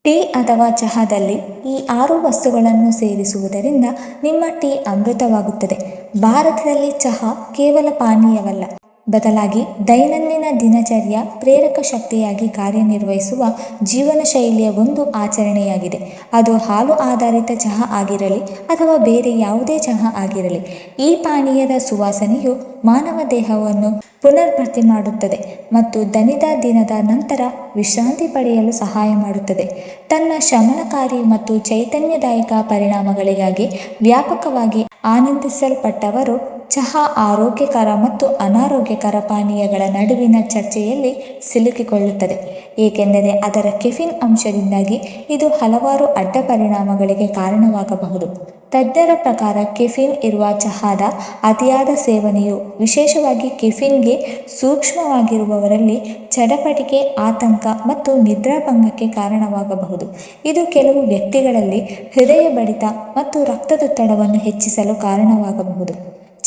Tea ಅಥವಾ ಚಹಾದಲ್ಲಿ ಈ 6 ವಸ್ತುಗಳನ್ನು ಸೇರಿಸುವುದರಿಂದ ನಿಮ್ಮ ಟೀ ಅಮೃತವಾಗುತ್ತದೆ. ಭಾರತದಲ್ಲಿ ಚಹಾ ಕೇವಲ ಪಾನೀಯವಲ್ಲ, ಬದಲಾಗಿ ದೈನಂದಿನ ದಿನಚರ್ಯ ಪ್ರೇರಕ ಶಕ್ತಿಯಾಗಿ ಕಾರ್ಯನಿರ್ವಹಿಸುವ ಜೀವನ ಶೈಲಿಯ ಒಂದು ಆಚರಣೆಯಾಗಿದೆ. ಅದು ಹಾಲು ಆಧಾರಿತ ಚಹಾ ಆಗಿರಲಿ ಅಥವಾ ಬೇರೆ ಯಾವುದೇ ಚಹಾ ಆಗಿರಲಿ, ಈ ಪಾನೀಯದ ಸುವಾಸನೆಯು ಮಾನವ ದೇಹವನ್ನು ಪುನರ್ಭರ್ತಿ ಮಾಡುತ್ತದೆ ಮತ್ತು ದಣಿದ ದಿನದ ನಂತರ ವಿಶ್ರಾಂತಿ ಪಡೆಯಲು ಸಹಾಯ ಮಾಡುತ್ತದೆ. ತನ್ನ ಶಮನಕಾರಿ ಮತ್ತು ಚೈತನ್ಯದಾಯಕ ಪರಿಣಾಮಗಳಿಗಾಗಿ ವ್ಯಾಪಕವಾಗಿ ಆನಂದಿಸಲ್ಪಟ್ಟವರು, ಚಹಾ ಆರೋಗ್ಯಕರ ಮತ್ತು ಅನಾರೋಗ್ಯಕರ ಪಾನೀಯಗಳ ನಡುವಿನ ಚರ್ಚೆಯಲ್ಲಿ ಸಿಲುಕಿಕೊಳ್ಳುತ್ತದೆ, ಏಕೆಂದರೆ ಅದರ ಕೆಫಿನ್ ಅಂಶದಿಂದಾಗಿ ಇದು ಹಲವಾರು ಅಡ್ಡ ಪರಿಣಾಮಗಳಿಗೆ ಕಾರಣವಾಗಬಹುದು. ತಜ್ಞರ ಪ್ರಕಾರ ಕೆಫಿನ್ ಇರುವ ಚಹಾದ ಅತಿಯಾದ ಸೇವನೆಯು, ವಿಶೇಷವಾಗಿ ಕೆಫಿನ್ಗೆ ಸೂಕ್ಷ್ಮವಾಗಿರುವವರಲ್ಲಿ, ಚಡಪಟಿಕೆ, ಆತಂಕ ಮತ್ತು ನಿದ್ರಾಭಂಗಕ್ಕೆ ಕಾರಣವಾಗಬಹುದು. ಇದು ಕೆಲವು ವ್ಯಕ್ತಿಗಳಲ್ಲಿ ಹೃದಯ ಬಡಿತ ಮತ್ತು ರಕ್ತದೊತ್ತಡವನ್ನು ಹೆಚ್ಚಿಸಲು ಕಾರಣವಾಗಬಹುದು.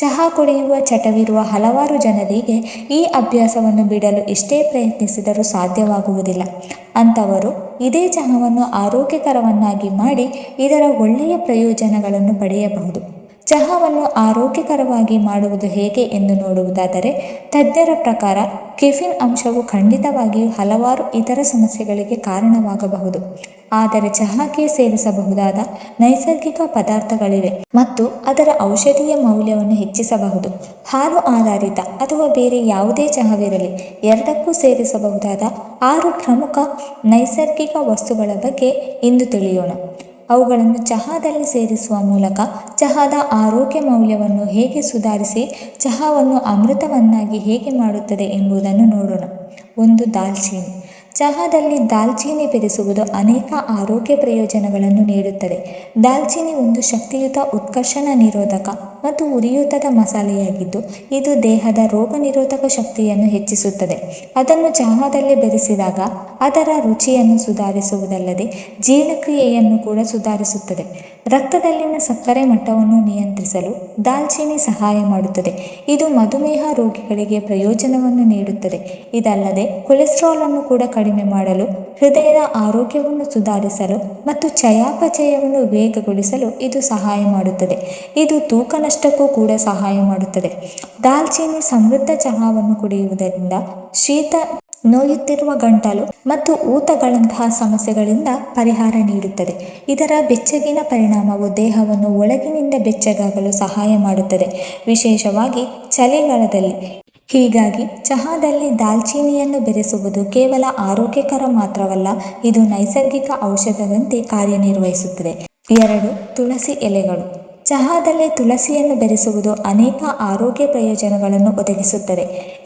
ಚಹಾ ಕುಡಿಯುವ ಚಟವಿರುವ ಹಲವಾರು ಜನರಿಗೆ ಈ ಅಭ್ಯಾಸವನ್ನು ಬಿಡಲು ಎಷ್ಟೇ ಪ್ರಯತ್ನಿಸಿದರೂ ಸಾಧ್ಯವಾಗುವುದಿಲ್ಲ. ಅಂಥವರು ಇದೇ ಚಹಾವನ್ನು ಆರೋಗ್ಯಕರವನ್ನಾಗಿ ಮಾಡಿ ಇದರ ಒಳ್ಳೆಯ ಪ್ರಯೋಜನಗಳನ್ನು ಪಡೆಯಬಹುದು. ಚಹಾವನ್ನು ಆರೋಗ್ಯಕರವಾಗಿ ಮಾಡುವುದು ಹೇಗೆ ಎಂದು ನೋಡುವುದಾದರೆ, ತಜ್ಞರ ಪ್ರಕಾರ ಕೆಫಿನ್ ಅಂಶವು ಖಂಡಿತವಾಗಿಯೂ ಹಲವಾರು ಇತರ ಸಮಸ್ಯೆಗಳಿಗೆ ಕಾರಣವಾಗಬಹುದು. ಆದರೆ ಚಹಾಕ್ಕೆ ಸೇರಿಸಬಹುದಾದ ನೈಸರ್ಗಿಕ ಪದಾರ್ಥಗಳಿವೆ ಮತ್ತು ಅದರ ಔಷಧೀಯ ಮೌಲ್ಯವನ್ನು ಹೆಚ್ಚಿಸಬಹುದು. ಹಾಲು ಆಧಾರಿತ ಅಥವಾ ಬೇರೆ ಯಾವುದೇ ಚಹಾವಿರಲಿ, ಎರಡಕ್ಕೂ ಸೇರಿಸಬಹುದಾದ 6 ಪ್ರಮುಖ ನೈಸರ್ಗಿಕ ವಸ್ತುಗಳ ಬಗ್ಗೆ ಇಂದು ತಿಳಿಯೋಣ. ಅವುಗಳನ್ನು ಚಹಾದಲ್ಲಿ ಸೇರಿಸುವ ಮೂಲಕ ಚಹಾದ ಆರೋಗ್ಯ ಮೌಲ್ಯವನ್ನು ಹೇಗೆ ಸುಧಾರಿಸಿ ಚಹಾವನ್ನು ಅಮೃತವನ್ನಾಗಿ ಹೇಗೆ ಮಾಡುತ್ತದೆ ಎಂಬುದನ್ನು ನೋಡೋಣ. 1. ದಾಲ್ಚೀನಿ. ಚಹಾದಲ್ಲಿ ದಾಲ್ಚೀನಿ ಬೆರೆಸುವುದು ಅನೇಕ ಆರೋಗ್ಯ ಪ್ರಯೋಜನಗಳನ್ನು ನೀಡುತ್ತದೆ. ದಾಲ್ಚೀನಿ ಒಂದು ಶಕ್ತಿಯುತ ಉತ್ಕರ್ಷಣ ನಿರೋಧಕ ಮತ್ತು ಉರಿಯೂತದ ಮಸಾಲೆಯಾಗಿದ್ದು, ಇದು ದೇಹದ ರೋಗ ನಿರೋಧಕ ಶಕ್ತಿಯನ್ನು ಹೆಚ್ಚಿಸುತ್ತದೆ. ಅದನ್ನು ಚಹಾದಲ್ಲಿ ಬೆರೆಸಿದಾಗ ಅದರ ರುಚಿಯನ್ನು ಸುಧಾರಿಸುವುದಲ್ಲದೆ ಜೀರ್ಣಕ್ರಿಯೆಯನ್ನು ಕೂಡ ಸುಧಾರಿಸುತ್ತದೆ. ರಕ್ತದಲ್ಲಿನ ಸಕ್ಕರೆ ಮಟ್ಟವನ್ನು ನಿಯಂತ್ರಿಸಲು ದಾಲ್ಚೀನಿ ಸಹಾಯ ಮಾಡುತ್ತದೆ. ಇದು ಮಧುಮೇಹ ರೋಗಿಗಳಿಗೆ ಪ್ರಯೋಜನವನ್ನು ನೀಡುತ್ತದೆ. ಇದಲ್ಲದೆ ಕೊಲೆಸ್ಟ್ರಾಲ್ ಅನ್ನು ಕೂಡ ಕಡಿಮೆ ಮಾಡಲು, ಹೃದಯದ ಆರೋಗ್ಯವನ್ನು ಸುಧಾರಿಸಲು ಮತ್ತು ಚಯಾಪಚಯವನ್ನು ವೇಗಗೊಳಿಸಲು ಇದು ಸಹಾಯ ಮಾಡುತ್ತದೆ. ಇದು ತೂಕ ನಷ್ಟಕ್ಕೂ ಕೂಡ ಸಹಾಯ ಮಾಡುತ್ತದೆ. ದಾಲ್ಚೀನಿ ಸಮೃದ್ಧ ಚಹಾವನ್ನು ಕುಡಿಯುವುದರಿಂದ ಶೀತ, ನೋಯುತ್ತಿರುವ ಗಂಟಲು ಮತ್ತು ಊತಗಳಂತಹ ಸಮಸ್ಯೆಗಳಿಂದ ಪರಿಹಾರ ನೀಡುತ್ತದೆ. ಇದರ ಬೆಚ್ಚಗಿನ ಪರಿಣಾಮವು ದೇಹವನ್ನು ಒಳಗಿನಿಂದ ಬೆಚ್ಚಗಾಗಲು ಸಹಾಯ ಮಾಡುತ್ತದೆ, ವಿಶೇಷವಾಗಿ ಚಳಿಗಾಲದಲ್ಲಿ. ಹೀಗಾಗಿ ಚಹಾದಲ್ಲಿ ದಾಲ್ಚೀನಿಯನ್ನು ಬೆರೆಸುವುದು ಕೇವಲ ಆರೋಗ್ಯಕರ ಮಾತ್ರವಲ್ಲ, ಇದು ನೈಸರ್ಗಿಕ ಔಷಧದಂತೆ ಕಾರ್ಯನಿರ್ವಹಿಸುತ್ತದೆ. 2. ತುಳಸಿ ಎಲೆಗಳು. ಚಹಾದಲ್ಲಿ ತುಳಸಿಯನ್ನು ಬೆರೆಸುವುದು ಅನೇಕ ಆರೋಗ್ಯ ಪ್ರಯೋಜನಗಳನ್ನು ಒದಗಿಸುತ್ತದೆ,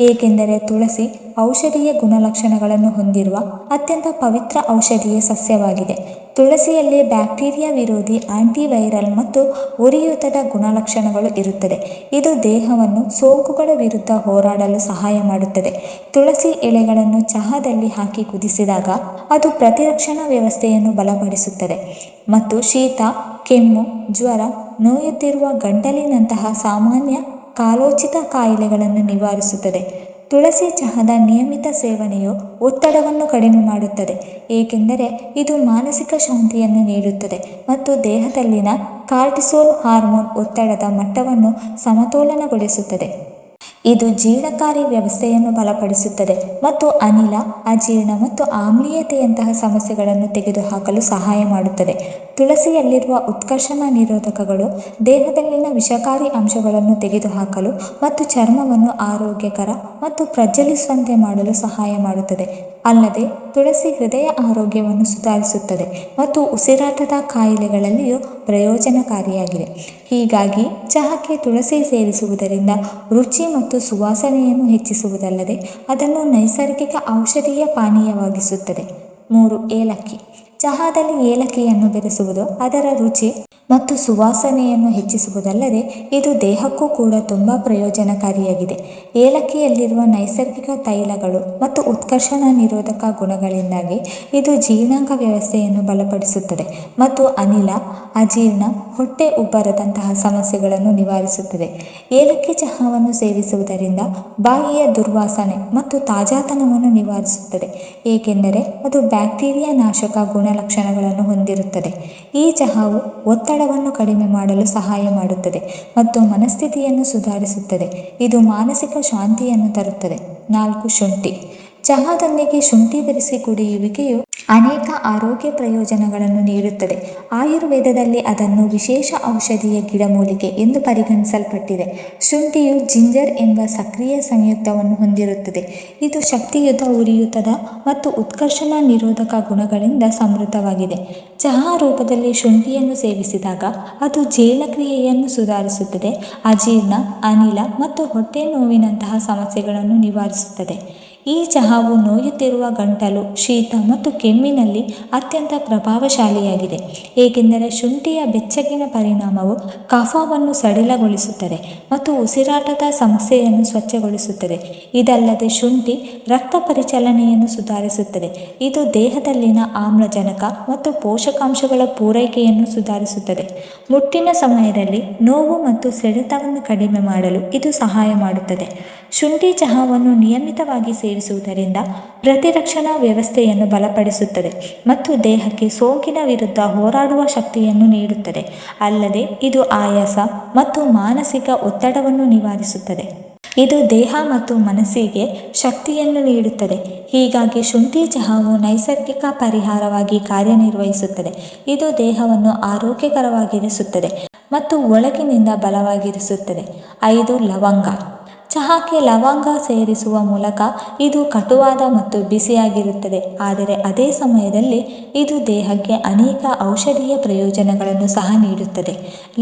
ಏಕೆಂದರೆ ತುಳಸಿ ಔಷಧೀಯ ಗುಣಲಕ್ಷಣಗಳನ್ನು ಹೊಂದಿರುವ ಅತ್ಯಂತ ಪವಿತ್ರ ಔಷಧೀಯ ಸಸ್ಯವಾಗಿದೆ. ತುಳಸಿಯಲ್ಲಿ ಬ್ಯಾಕ್ಟೀರಿಯಾ ವಿರೋಧಿ, ಆಂಟಿವೈರಲ್ ಮತ್ತು ಉರಿಯೂತದ ಗುಣಲಕ್ಷಣಗಳು ಇರುತ್ತದೆ. ಇದು ದೇಹವನ್ನು ಸೋಂಕುಗಳ ವಿರುದ್ಧ ಹೋರಾಡಲು ಸಹಾಯ ಮಾಡುತ್ತದೆ. ತುಳಸಿ ಎಲೆಗಳನ್ನು ಚಹಾದಲ್ಲಿ ಹಾಕಿ ಕುದಿಸಿದಾಗ ಅದು ಪ್ರತಿರಕ್ಷಣಾ ವ್ಯವಸ್ಥೆಯನ್ನು ಬಲಪಡಿಸುತ್ತದೆ ಮತ್ತು ಶೀತ, ಕೆಮ್ಮು, ಜ್ವರ, ನೋಯುತ್ತಿರುವ ಗಂಟಲಿನಂತಹ ಸಾಮಾನ್ಯ ಕಾಲೋಚಿತ ಕಾಯಿಲೆಗಳನ್ನು ನಿವಾರಿಸುತ್ತದೆ. ತುಳಸಿ ಚಹಾದ ನಿಯಮಿತ ಸೇವನೆಯು ಒತ್ತಡವನ್ನು ಕಡಿಮೆ ಮಾಡುತ್ತದೆ, ಏಕೆಂದರೆ ಇದು ಮಾನಸಿಕ ಶಾಂತಿಯನ್ನು ನೀಡುತ್ತದೆ ಮತ್ತು ದೇಹದಲ್ಲಿನ ಕಾರ್ಟಿಸೋಲ್ ಹಾರ್ಮೋನ್ ಒತ್ತಡದ ಮಟ್ಟವನ್ನು ಸಮತೋಲನಗೊಳಿಸುತ್ತದೆ. ಇದು ಜೀರ್ಣಕಾರಿ ವ್ಯವಸ್ಥೆಯನ್ನು ಬಲಪಡಿಸುತ್ತದೆ ಮತ್ತು ಅನಿಲ, ಅಜೀರ್ಣ ಮತ್ತು ಆಮ್ಲೀಯತೆಯಂತಹ ಸಮಸ್ಯೆಗಳನ್ನು ತೆಗೆದುಹಾಕಲು ಸಹಾಯ ಮಾಡುತ್ತದೆ. ತುಳಸಿಯಲ್ಲಿರುವ ಉತ್ಕರ್ಷಣ ನಿರೋಧಕಗಳು ದೇಹದಲ್ಲಿನ ವಿಷಕಾರಿ ಅಂಶಗಳನ್ನು ತೆಗೆದುಹಾಕಲು ಮತ್ತು ಚರ್ಮವನ್ನು ಆರೋಗ್ಯಕರ ಮತ್ತು ಪ್ರಜ್ವಲಿಸುವಂತೆ ಮಾಡಲು ಸಹಾಯ ಮಾಡುತ್ತದೆ. ಅಲ್ಲದೆ ತುಳಸಿ ಹೃದಯ ಆರೋಗ್ಯವನ್ನು ಸುಧಾರಿಸುತ್ತದೆ ಮತ್ತು ಉಸಿರಾಟದ ಕಾಯಿಲೆಗಳಲ್ಲಿಯೂ ಪ್ರಯೋಜನಕಾರಿಯಾಗಿದೆ. ಹೀಗಾಗಿ ಚಹಾಕ್ಕೆ ತುಳಸಿ ಸೇರಿಸುವುದರಿಂದ ರುಚಿ ಮತ್ತು ಸುವಾಸನೆಯನ್ನು ಹೆಚ್ಚಿಸುವುದಲ್ಲದೆ ಅದನ್ನು ನೈಸರ್ಗಿಕ ಔಷಧೀಯ ಪಾನೀಯವಾಗಿಸುತ್ತದೆ. 3. ಏಲಕ್ಕಿ. ಚಹಾದಲ್ಲಿ ಏಲಕ್ಕಿಯನ್ನು ಬೆರೆಸುವುದು ಅದರ ರುಚಿ ಮತ್ತು ಸುವಾಸನೆಯನ್ನು ಹೆಚ್ಚಿಸುವುದಲ್ಲದೆ ಇದು ದೇಹಕ್ಕೂ ಕೂಡ ತುಂಬ ಪ್ರಯೋಜನಕಾರಿಯಾಗಿದೆ. ಏಲಕ್ಕಿಯಲ್ಲಿರುವ ನೈಸರ್ಗಿಕ ತೈಲಗಳು ಮತ್ತು ಉತ್ಕರ್ಷಣ ನಿರೋಧಕ ಗುಣಗಳಿಂದಾಗಿ ಇದು ಜೀರ್ಣಾಂಗ ವ್ಯವಸ್ಥೆಯನ್ನು ಬಲಪಡಿಸುತ್ತದೆ ಮತ್ತು ಅನಿಲ, ಅಜೀರ್ಣ, ಹೊಟ್ಟೆ ಉಬ್ಬರದಂತಹ ಸಮಸ್ಯೆಗಳನ್ನು ನಿವಾರಿಸುತ್ತದೆ. ಏಲಕ್ಕಿ ಚಹಾವನ್ನು ಸೇವಿಸುವುದರಿಂದ ಬಾಯಿಯ ದುರ್ವಾಸನೆ ಮತ್ತು ತಾಜಾತನವನ್ನು ನಿವಾರಿಸುತ್ತದೆ, ಏಕೆಂದರೆ ಅದು ಬ್ಯಾಕ್ಟೀರಿಯಾ ನಾಶಕ ಗುಣ ಗುಣಲಕ್ಷಣಗಳನ್ನು ಹೊಂದಿರುತ್ತದೆ. ಈ ಚಹಾವು ಒತ್ತಡವನ್ನು ಕಡಿಮೆ ಮಾಡಲು ಸಹಾಯ ಮಾಡುತ್ತದೆ ಮತ್ತು ಮನಸ್ಥಿತಿಯನ್ನು ಸುಧಾರಿಸುತ್ತದೆ. ಇದು ಮಾನಸಿಕ ಶಾಂತಿಯನ್ನು ತರುತ್ತದೆ. 4. ಶುಂಠಿ. ಚಹಾದೊಂದಿಗೆ ಶುಂಠಿ ಬೆರೆಸಿ ಕುಡಿಯುವಿಕೆಯು ಅನೇಕ ಆರೋಗ್ಯ ಪ್ರಯೋಜನಗಳನ್ನು ನೀಡುತ್ತದೆ. ಆಯುರ್ವೇದದಲ್ಲಿ ಅದನ್ನು ವಿಶೇಷ ಔಷಧೀಯ ಗಿಡಮೂಲಿಕೆ ಎಂದು ಪರಿಗಣಿಸಲ್ಪಟ್ಟಿದೆ. ಶುಂಠಿಯು ಜಿಂಜರ್ ಎಂಬ ಸಕ್ರಿಯ ಸಂಯುಕ್ತವನ್ನು ಹೊಂದಿರುತ್ತದೆ. ಇದು ಶಕ್ತಿಯುತ, ಉರಿಯೂತದ ಮತ್ತು ಉತ್ಕರ್ಷಣ ನಿರೋಧಕ ಗುಣಗಳಿಂದ ಸಮೃದ್ಧವಾಗಿದೆ. ಚಹಾ ರೂಪದಲ್ಲಿ ಶುಂಠಿಯನ್ನು ಸೇವಿಸಿದಾಗ ಅದು ಜೀರ್ಣಕ್ರಿಯೆಯನ್ನು ಸುಧಾರಿಸುತ್ತದೆ, ಅಜೀರ್ಣ, ಅನಿಲ ಮತ್ತು ಹೊಟ್ಟೆ ನೋವಿನಂತಹ ಸಮಸ್ಯೆಗಳನ್ನು ನಿವಾರಿಸುತ್ತದೆ. ಈ ಚಹಾವು ನೋಯುತ್ತಿರುವ ಗಂಟಲು, ಶೀತ ಮತ್ತು ಕೆಮ್ಮಿನಲ್ಲಿ ಅತ್ಯಂತ ಪ್ರಭಾವಶಾಲಿಯಾಗಿದೆ, ಏಕೆಂದರೆ ಶುಂಠಿಯ ಬೆಚ್ಚಗಿನ ಪರಿಣಾಮವು ಕಫವನ್ನು ಸಡಿಲಗೊಳಿಸುತ್ತದೆ ಮತ್ತು ಉಸಿರಾಟದ ಸಮಸ್ಯೆಯನ್ನು ಸ್ವಚ್ಛಗೊಳಿಸುತ್ತದೆ. ಇದಲ್ಲದೆ ಶುಂಠಿ ರಕ್ತ ಪರಿಚಲನೆಯನ್ನು ಸುಧಾರಿಸುತ್ತದೆ. ಇದು ದೇಹದಲ್ಲಿನ ಆಮ್ಲಜನಕ ಮತ್ತು ಪೋಷಕಾಂಶಗಳ ಪೂರೈಕೆಯನ್ನು ಸುಧಾರಿಸುತ್ತದೆ. ಮುಟ್ಟಿನ ಸಮಯದಲ್ಲಿ ನೋವು ಮತ್ತು ಸೆಳೆತವನ್ನು ಕಡಿಮೆ ಮಾಡಲು ಇದು ಸಹಾಯ ಮಾಡುತ್ತದೆ. ಶುಂಠಿ ಚಹಾವನ್ನು ನಿಯಮಿತವಾಗಿ ಸೇವಿಸುವುದರಿಂದ ಪ್ರತಿರಕ್ಷಣಾ ವ್ಯವಸ್ಥೆಯನ್ನು ಬಲಪಡಿಸುತ್ತದೆ ಮತ್ತು ದೇಹಕ್ಕೆ ಸೋಂಕಿನ ವಿರುದ್ಧ ಹೋರಾಡುವ ಶಕ್ತಿಯನ್ನು ನೀಡುತ್ತದೆ. ಅಲ್ಲದೆ ಇದು ಆಯಾಸ ಮತ್ತು ಮಾನಸಿಕ ಒತ್ತಡವನ್ನು ನಿವಾರಿಸುತ್ತದೆ. ಇದು ದೇಹ ಮತ್ತು ಮನಸ್ಸಿಗೆ ಶಕ್ತಿಯನ್ನು ನೀಡುತ್ತದೆ. ಹೀಗಾಗಿ ಶುಂಠಿ ಚಹಾವು ನೈಸರ್ಗಿಕ ಪರಿಹಾರವಾಗಿ ಕಾರ್ಯನಿರ್ವಹಿಸುತ್ತದೆ. ಇದು ದೇಹವನ್ನು ಆರೋಗ್ಯಕರವಾಗಿರಿಸುತ್ತದೆ ಮತ್ತು ಒಳಗಿನಿಂದ ಬಲವಾಗಿರಿಸುತ್ತದೆ. 5. ಲವಂಗ. ಚಹಾಕ್ಕೆ ಲವಂಗ ಸೇರಿಸುವ ಮೂಲಕ ಇದು ಕಟುವಾದ ಮತ್ತು ಬಿಸಿಯಾಗಿರುತ್ತದೆ, ಆದರೆ ಅದೇ ಸಮಯದಲ್ಲಿ ಇದು ದೇಹಕ್ಕೆ ಅನೇಕ ಔಷಧೀಯ ಪ್ರಯೋಜನಗಳನ್ನು ಸಹ ನೀಡುತ್ತದೆ.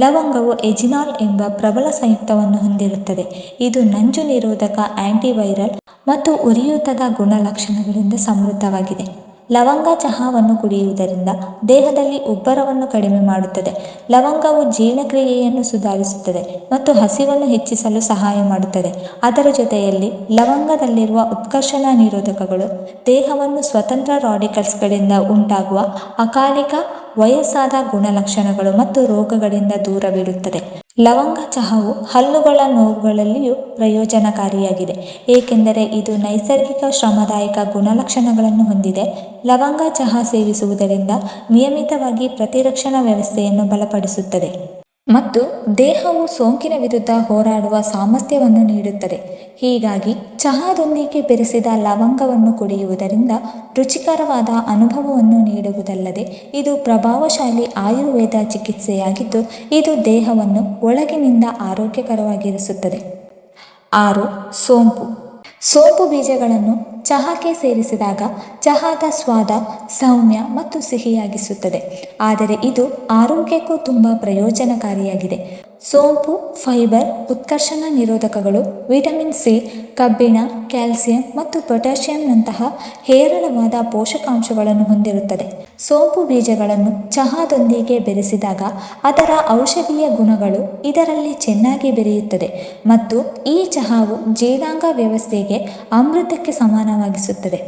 ಲವಂಗವು ಎಜಿನಾಲ್ ಎಂಬ ಪ್ರಬಲ ಸಂಯುಕ್ತವನ್ನು ಹೊಂದಿರುತ್ತದೆ. ಇದು ನಂಜು ನಿರೋಧಕ, ಆಂಟಿವೈರಲ್ ಮತ್ತು ಉರಿಯೂತದ ಗುಣಲಕ್ಷಣಗಳಿಂದ ಸಮೃದ್ಧವಾಗಿದೆ. ಲವಂಗ ಚಹಾವನ್ನು ಕುಡಿಯುವುದರಿಂದ ದೇಹದಲ್ಲಿ ಉಬ್ಬರವನ್ನು ಕಡಿಮೆ ಮಾಡುತ್ತದೆ. ಲವಂಗವು ಜೀರ್ಣಕ್ರಿಯೆಯನ್ನು ಸುಧಾರಿಸುತ್ತದೆ ಮತ್ತು ಹಸಿವನ್ನು ಹೆಚ್ಚಿಸಲು ಸಹಾಯ ಮಾಡುತ್ತದೆ. ಅದರ ಜೊತೆಯಲ್ಲಿ ಲವಂಗದಲ್ಲಿರುವ ಉತ್ಕರ್ಷಣ ನಿರೋಧಕಗಳು ದೇಹವನ್ನು ಸ್ವತಂತ್ರ ರಾಡಿಕಲ್ಸ್ಗಳಿಂದ ಉಂಟಾಗುವ ಅಕಾಲಿಕ, ವಯಸ್ಸಾದ ಗುಣಲಕ್ಷಣಗಳು ಮತ್ತು ರೋಗಗಳಿಂದ ದೂರವಿಡುತ್ತದೆ. ಲವಂಗ ಚಹಾವು ಹಲ್ಲುಗಳ ನೋವುಗಳಲ್ಲಿಯೂ ಪ್ರಯೋಜನಕಾರಿಯಾಗಿದೆ, ಏಕೆಂದರೆ ಇದು ನೈಸರ್ಗಿಕ ಶ್ರಮದಾಯಕ ಗುಣಲಕ್ಷಣಗಳನ್ನು ಹೊಂದಿದೆ. ಲವಂಗ ಚಹಾ ಸೇವಿಸುವುದರಿಂದ ನಿಯಮಿತವಾಗಿ ಪ್ರತಿರಕ್ಷಣಾ ವ್ಯವಸ್ಥೆಯನ್ನು ಬಲಪಡಿಸುತ್ತದೆ ಮತ್ತು ದೇಹವು ಸೋಂಕಿನ ವಿರುದ್ಧ ಹೋರಾಡುವ ಸಾಮರ್ಥ್ಯವನ್ನು ನೀಡುತ್ತದೆ. ಹೀಗಾಗಿ ಚಹಾದೊಂದಿಗೆ ಬೆರೆಸಿದ ಲವಂಗವನ್ನು ಕುಡಿಯುವುದರಿಂದ ರುಚಿಕರವಾದ ಅನುಭವವನ್ನು ನೀಡುವುದಲ್ಲದೆ ಇದು ಪ್ರಭಾವಶಾಲಿ ಆಯುರ್ವೇದ ಚಿಕಿತ್ಸೆಯಾಗಿದ್ದು, ಇದು ದೇಹವನ್ನು ಒಳಗಿನಿಂದ ಆರೋಗ್ಯಕರವಾಗಿರಿಸುತ್ತದೆ. 6. ಸೋಂಪು. ಸೋಂಪು ಬೀಜಗಳನ್ನು ಚಹಾಕ್ಕೆ ಸೇರಿಸಿದಾಗ ಚಹಾದ ಸ್ವಾದ ಸೌಮ್ಯ ಮತ್ತು ಸಿಹಿಯಾಗಿಸುತ್ತದೆ, ಆದರೆ ಇದು ಆರೋಗ್ಯಕ್ಕೂ ತುಂಬ ಪ್ರಯೋಜನಕಾರಿಯಾಗಿದೆ. ಸೋಂಪು ಫೈಬರ್, ಉತ್ಕರ್ಷಣ ನಿರೋಧಕಗಳು, ವಿಟಮಿನ್ ಸಿ, ಕಬ್ಬಿಣ, ಕ್ಯಾಲ್ಸಿಯಂ ಮತ್ತು ಪೊಟ್ಯಾಷಿಯಂನಂತಹ ಹೇರಳವಾದ ಪೋಷಕಾಂಶಗಳನ್ನು ಹೊಂದಿರುತ್ತದೆ. ಸೋಂಪು ಬೀಜಗಳನ್ನು ಚಹಾದೊಂದಿಗೆ ಬೆರೆಸಿದಾಗ ಅದರ ಔಷಧೀಯ ಗುಣಗಳು ಇದರಲ್ಲಿ ಚೆನ್ನಾಗಿ ಬೆರೆಯುತ್ತದೆ ಮತ್ತು ಈ ಚಹಾವು ಜೀರ್ಣಾಂಗ ವ್ಯವಸ್ಥೆಗೆ ಅಮೃತಕ್ಕೆ ಸಮಾನವಾಗಿಸುತ್ತದೆ.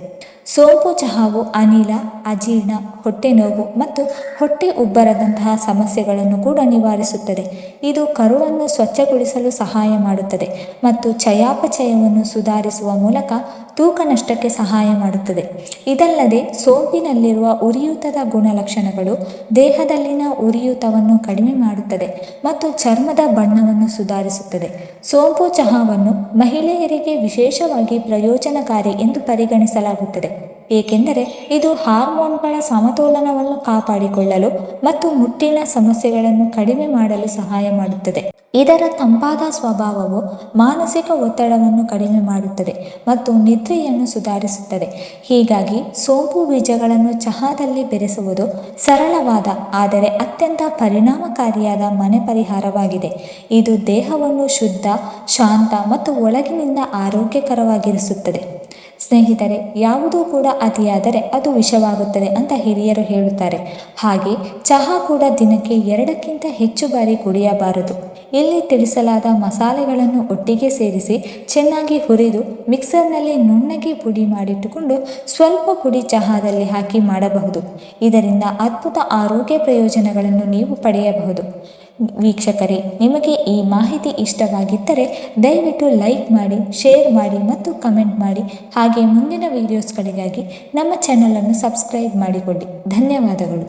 ಸೋಂಪು ಚಹಾವು ಅನಿಲ, ಅಜೀರ್ಣ, ಹೊಟ್ಟೆ ನೋವು ಮತ್ತು ಹೊಟ್ಟೆ ಉಬ್ಬರದಂತಹ ಸಮಸ್ಯೆಗಳನ್ನು ಕೂಡ ನಿವಾರಿಸುತ್ತದೆ. ಇದು ಕರುಳನ್ನು ಸ್ವಚ್ಛಗೊಳಿಸಲು ಸಹಾಯ ಮಾಡುತ್ತದೆ ಮತ್ತು ಚಯಾಪಚಯವನ್ನು ಸುಧಾರಿಸುವ ಮೂಲಕ ತೂಕ ನಷ್ಟಕ್ಕೆ ಸಹಾಯ ಮಾಡುತ್ತದೆ. ಇದಲ್ಲದೆ ಸೋಂಪಿನಲ್ಲಿರುವ ಉರಿಯೂತದ ಗುಣಲಕ್ಷಣಗಳು ದೇಹದಲ್ಲಿನ ಉರಿಯೂತವನ್ನು ಕಡಿಮೆ ಮಾಡುತ್ತದೆ ಮತ್ತು ಚರ್ಮದ ಬಣ್ಣವನ್ನು ಸುಧಾರಿಸುತ್ತದೆ. ಸೋಂಪು ಚಹಾವನ್ನು ಮಹಿಳೆಯರಿಗೆ ವಿಶೇಷವಾಗಿ ಪ್ರಯೋಜನಕಾರಿ ಎಂದು ಪರಿಗಣಿಸಲಾಗುತ್ತದೆ, ಏಕೆಂದರೆ ಇದು ಹಾರ್ಮೋನ್ಗಳ ಸಮತೋಲನವನ್ನು ಕಾಪಾಡಿಕೊಳ್ಳಲು ಮತ್ತು ಮುಟ್ಟಿನ ಸಮಸ್ಯೆಗಳನ್ನು ಕಡಿಮೆ ಮಾಡಲು ಸಹಾಯ ಮಾಡುತ್ತದೆ. ಇದರ ತಂಪಾದ ಸ್ವಭಾವವು ಮಾನಸಿಕ ಒತ್ತಡವನ್ನು ಕಡಿಮೆ ಮಾಡುತ್ತದೆ ಮತ್ತು ನಿದ್ರೆಯನ್ನು ಸುಧಾರಿಸುತ್ತದೆ. ಹೀಗಾಗಿ ಸೋಂಪು ಬೀಜಗಳನ್ನು ಚಹಾದಲ್ಲಿ ಬೆರೆಸುವುದು ಸರಳವಾದ ಆದರೆ ಅತ್ಯಂತ ಪರಿಣಾಮಕಾರಿಯಾದ ಮನೆ ಪರಿಹಾರವಾಗಿದೆ. ಇದು ದೇಹವನ್ನು ಶುದ್ಧ, ಶಾಂತ ಮತ್ತು ಒಳಗಿನಿಂದ ಆರೋಗ್ಯಕರವಾಗಿರಿಸುತ್ತದೆ. ಸ್ನೇಹಿತರೆ, ಯಾವುದೂ ಕೂಡ ಅತಿಯಾದರೆ ಅದು ವಿಷವಾಗುತ್ತದೆ ಅಂತ ಹಿರಿಯರು ಹೇಳುತ್ತಾರೆ. ಹಾಗೆ ಚಹಾ ಕೂಡ ದಿನಕ್ಕೆ 2ಕ್ಕಿಂತ ಹೆಚ್ಚು ಬಾರಿ ಕುಡಿಯಬಾರದು. ಇಲ್ಲಿ ತಿಳಿಸಲಾದ ಮಸಾಲೆಗಳನ್ನು ಒಟ್ಟಿಗೆ ಸೇರಿಸಿ ಚೆನ್ನಾಗಿ ಹುರಿದು ಮಿಕ್ಸರ್ನಲ್ಲಿ ನುಣ್ಣಗೆ ಪುಡಿ ಮಾಡಿಟ್ಟುಕೊಂಡು ಸ್ವಲ್ಪ ಪುಡಿ ಚಹಾದಲ್ಲಿ ಹಾಕಿ ಮಾಡಬಹುದು. ಇದರಿಂದ ಅದ್ಭುತ ಆರೋಗ್ಯ ಪ್ರಯೋಜನಗಳನ್ನು ನೀವು ಪಡೆಯಬಹುದು. ವೀಕ್ಷಕರೇ, ನಿಮಗೆ ಈ ಮಾಹಿತಿ ಇಷ್ಟವಾಗಿದ್ದರೆ ದಯವಿಟ್ಟು ಲೈಕ್ ಮಾಡಿ, ಶೇರ್ ಮಾಡಿ ಮತ್ತು ಕಮೆಂಟ್ ಮಾಡಿ. ಹಾಗೆ ಮುಂದಿನ ವೀಡಿಯೋಸ್ಗಳಿಗಾಗಿ ನಮ್ಮ ಚಾನಲನ್ನು ಸಬ್ಸ್ಕ್ರೈಬ್ ಮಾಡಿಕೊಳ್ಳಿ. ಧನ್ಯವಾದಗಳು.